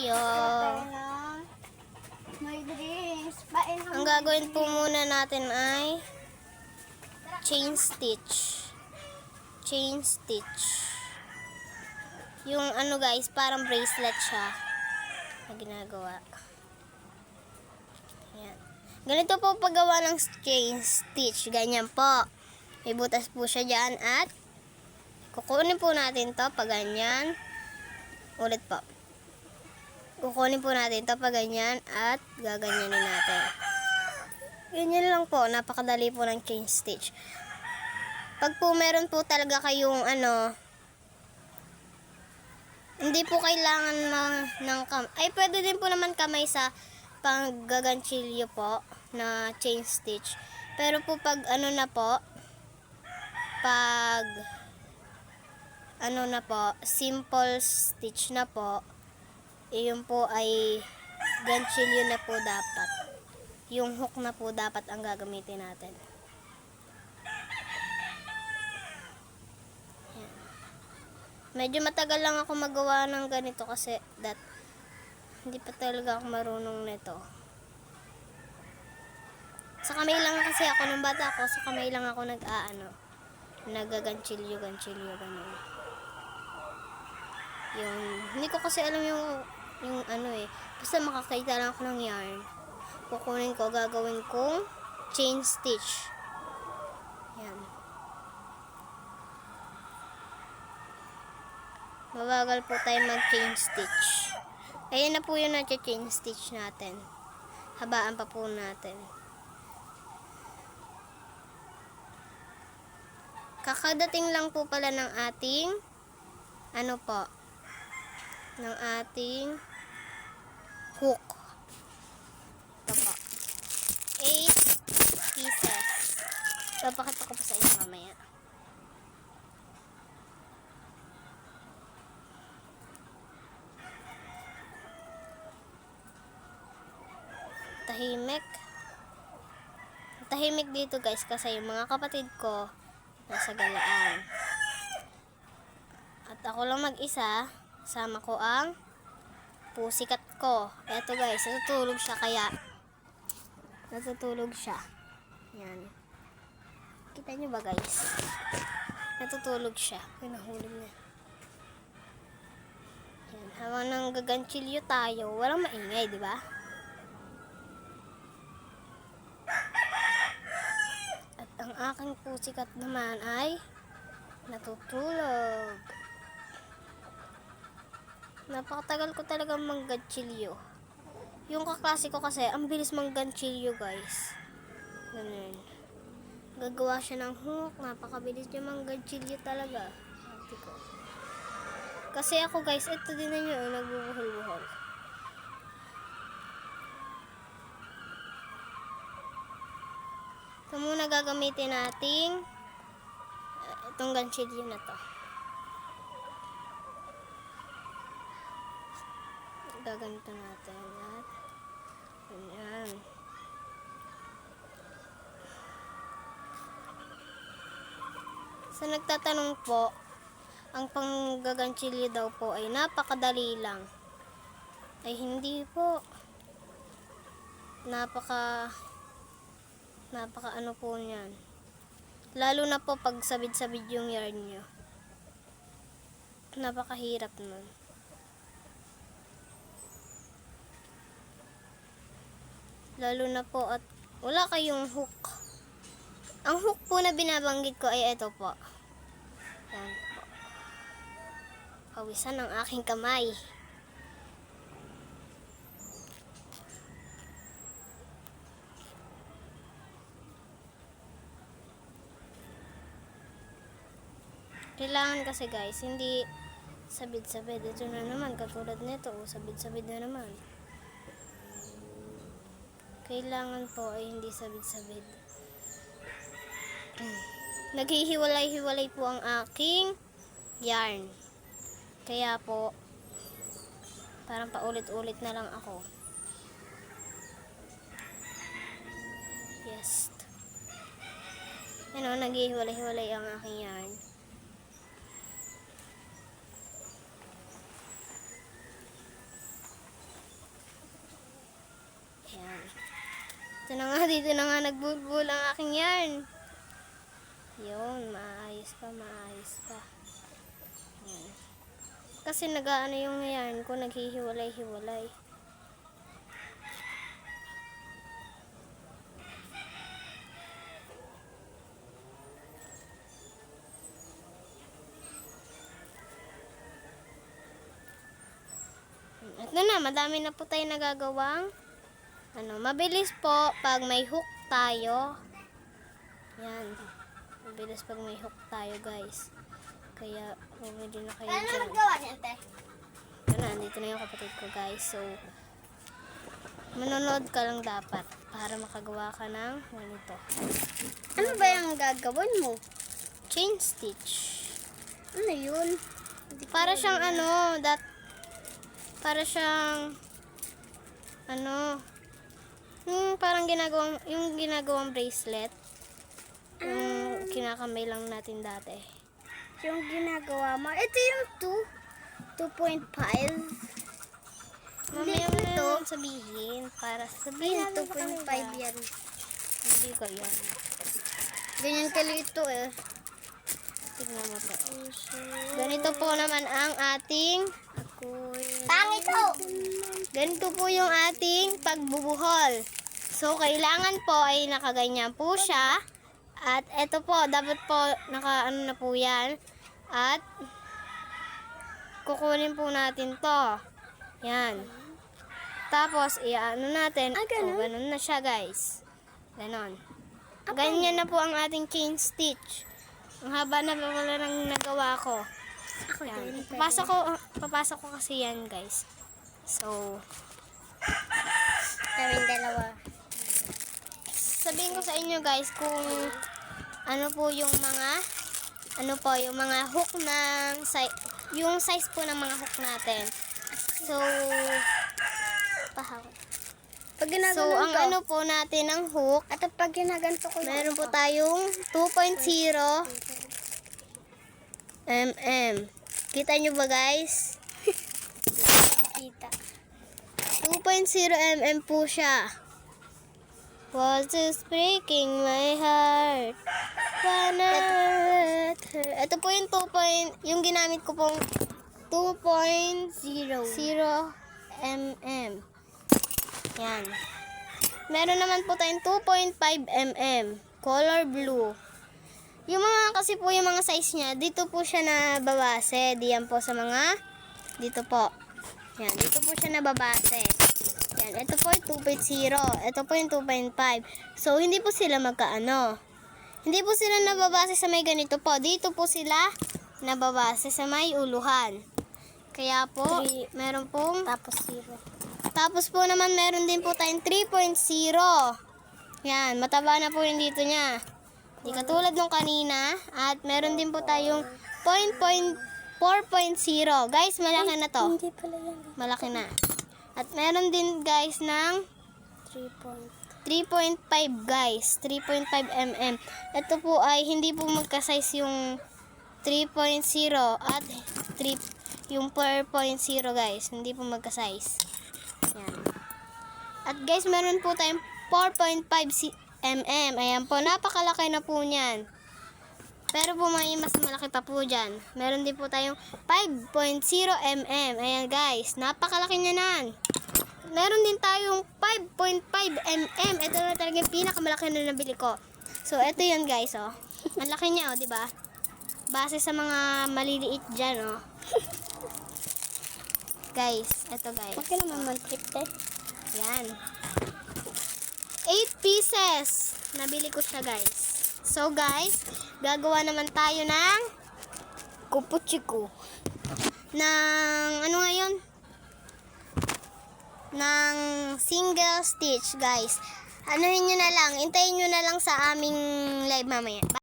tayo. May drinks. Pain Ang gagawin po muna natin ay chain stitch. Chain stitch. Yung ano guys, parang bracelet siya na ginagawa. Ayan. Ganito po paggawa ng chain stitch. Ganyan po. May butas po siya dyan at kukunin po natin to pag ganyan. Ulit po. Kukunin po natin to pag ganyan at gaganyanin natin. Ganyan lang po. Napakadali po ng chain stitch. Pag po meron po talaga kayong hindi po kailangan ng kamay. Ay, pwede din po naman kamay sa panggaganchilyo po na chain stitch. Pero po pag simple stitch na po, yun po ay ganchilyo na po dapat. Yung hook na po dapat ang gagamitin natin. Medyo matagal lang ako magawa ng ganito kasi hindi pa talaga ako marunong nito. Sa kamay lang kasi ako nung bata ako, sa kamay lang ako nagaganchilyo ganun. Hindi ko kasi alam yung basta makakita lang ako ng yarn. Kukunin ko, gagawin kong chain stitch. Yan. Mabagal po tayo mag-chain stitch. Ayan na po yung na-chain stitch natin. Habaan pa po natin. Kakadating lang po pala ng ating ng ating hook. Ito po. 8 pieces. Papakita ko po sa inyo mamaya. Tahimik dito guys kasi yung mga kapatid ko nasa galaan. At ako lang mag-isa, kasama ko ang pusikat ko. Eto guys, natutulog siya. Yan. Kita nyo ba guys? Natutulog siya. Pinahulog niya. Yan. Habang nanggaganchilyo tayo, walang maingay, di ba? Ang aking pusikat naman ay natutulog. Napakatagal ko talaga mangganchilyo. Yung kaklase ko kasi, ang bilis mangganchilyo guys. Ganun. Gagawa siya ng hook. Napakabilis niya mangganchilyo talaga. Kasi ako guys, ito din na nyo, nagbubuhol-buhol. Ito muna gagamitin nating itong ganchilyo na to. Gaganito natin at ganyan. Sa nagtatanong po, ang panggaganchilyo daw po ay napakadali lang. Ay hindi po. Napaka po niyan. Lalo na po pag sabid-sabid yung yarn nyo. Napakahirap nun. Lalo na po at wala kayong hook. Ang hook po na binabanggit ko ay ito po. Yan po. Pawisan ng aking kamay. Kailangan kasi guys, hindi sabid-sabid. Ito na naman, katulad nito, sabid-sabid na naman. Kailangan po ay hindi sabid-sabid. Naghihiwalay-hiwalay po ang aking yarn. Kaya po, parang paulit-ulit na lang ako. Yes. Ano, naghihiwalay-hiwalay ang aking yarn. Yan. Ito na nga, dito na nga nagbubul ang aking yarn. Yun, maayos pa, maayos pa. Yan. Kasi nag-ano yung yarn ko, naghihiwalay-hiwalay. At na, madami na po tayo nagagawang mabilis po pag may hook tayo. Yan. Mabilis pag may hook tayo, guys. Kaya, bumili na kayo Paano dyan. naggawa niyan, te? Yan na, andito na yung kapatid ko, guys. So, manonood ka lang dapat para makagawa ka ng ganito. Ano ba yung gagawin mo? Chain stitch. Ano yun? Para siyang para siyang yung parang ginagawang bracelet. Yung kinakamay lang natin dati. Yung ginagawa mo. Ito yung 2.5. Mamaya mo na ito. lang sabihin. Para sabihin Ayan, 2.5 yan. Hindi ko yan. Ganyan kalito eh. Tignan mo to. Ganito po naman ang ating Pangito! ganito po yung ating pagbubuhol. So, kailangan po ay nakaganyan po siya. At ito po, dapat po naka-ano na po yan. At kukunin po natin to. Yan. Tapos, i-ano natin. ganun? Ganun na siya, guys. Ganon. Ganyan na po ang ating chain stitch. Ang haba na pala ng nagawa ko. Ako Yan. din. Papasok ko kasi yan, guys. So, Kaming dalawa. sabihin ko sa inyo, guys, kung ano po yung mga hook ng yung size po ng mga hook natin. So, Pag so ginagawa ang ano po natin ng hook, at pag ginaganto ko meron po tayong 2.0 mm. Kita nyo ba, guys? kita. 2.0 mm po siya. Was just breaking my heart. Ito po yung yung ginamit ko pong 2.0 mm. Yan. Meron naman po tayong 2.5 mm. Color blue. Yung mga kasi po yung mga size niya, dito po siya nababase. Diyan po sa mga, dito po. Yan, dito po siya nababase. Yan, ito po yung 2.0. Ito po yung 2.5. So, hindi po sila magkaano. Hindi po sila nababase sa may ganito po. Dito po sila nababase sa may uluhan. Kaya po, meron pong Tapos 0. tapos po naman meron din po tayong 3.0. Yan, mataba na po yung dito niya. Di katulad nung kanina. At meron din po tayong 4.0. Guys, malaki na to. Hindi pala yan. Malaki na. At meron din, guys, ng 3.5, guys. 3.5 mm. Ito po ay hindi po magka-size yung 3.0 at yung 4.0, guys. Hindi po magka-size. Yan. At guys, meron po tayong 4.5 mm. Ayan po, napakalaki na po niyan. Pero po may mas malaki pa po dyan. Meron din po tayong 5.0 mm. Ayan guys, napakalaki niya nan. Meron din tayong 5.5 mm. Ito na talaga yung pinakamalaki na nabili ko. So, ito yun guys, oh. Ang laki niya, oh, di ba? Base sa mga maliliit dyan, oh. Guys, ito guys. Okay naman mag-trip eh. Yan. 8 pieces. Nabili ko siya, guys. So, guys, gagawa naman tayo ng kupuchiko. Ng, ano nga yun? Ng single stitch, guys. Anuhin nyo na lang. Hintayin nyo na lang sa aming live mamaya.